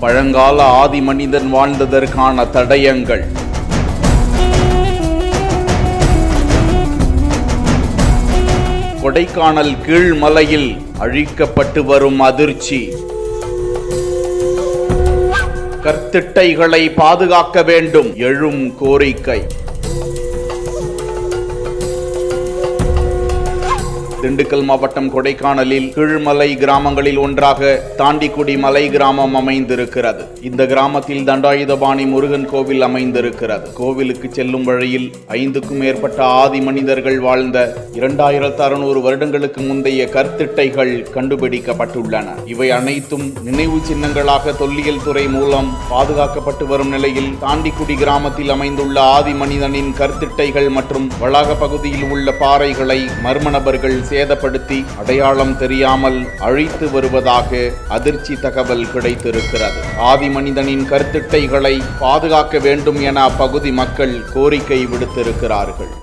பழங்கால ஆதி மனிதன் வாழ்ந்ததற்கான தடயங்கள். கொடைக்கானல் கீழ்மலையில் அழிக்கப்பட்டு வரும் அதிர்ச்சி. கற்திட்டைகளை பாதுகாக்க வேண்டும் எழும் கோரிக்கை. திண்டுக்கல் மாவட்டம் கொடைக்கானலில் கீழ்மலை கிராமங்களில் ஒன்றாக தாண்டிக்குடி மலை கிராமம் அமைந்திருக்கிறது. இந்த கிராமத்தில் தண்டாயுதபாணி முருகன் கோவில் அமைந்திருக்கிறது. கோவிலுக்கு செல்லும் வழியில் 5க்கும் மேற்பட்ட ஆதி மனிதர்கள் வாழ்ந்த 2600 வருடங்களுக்கு முந்தைய கற்திட்டைகள் கண்டுபிடிக்கப்பட்டுள்ளன. இவை அனைத்தும் நினைவு சின்னங்களாக தொல்லியல் துறை மூலம் பாதுகாக்கப்பட்டு வரும் நிலையில் தாண்டிக்குடி கிராமத்தில் அமைந்துள்ள ஆதி மனிதனின் கற்திட்டைகள் மற்றும் வளாக பகுதியில் உள்ள பாறைகளை மர்ம நபர்கள் சேதப்படுத்தி அடையாளம் தெரியாமல் அழித்து வருவதாக அதிர்ச்சி தகவல் கிடைத்திருக்கிறது. ஆதி மனிதனின் கற்திட்டைகளை பாதுகாக்க வேண்டும் என அப்பகுதி மக்கள் கோரிக்கை விடுத்திருக்கிறார்கள்.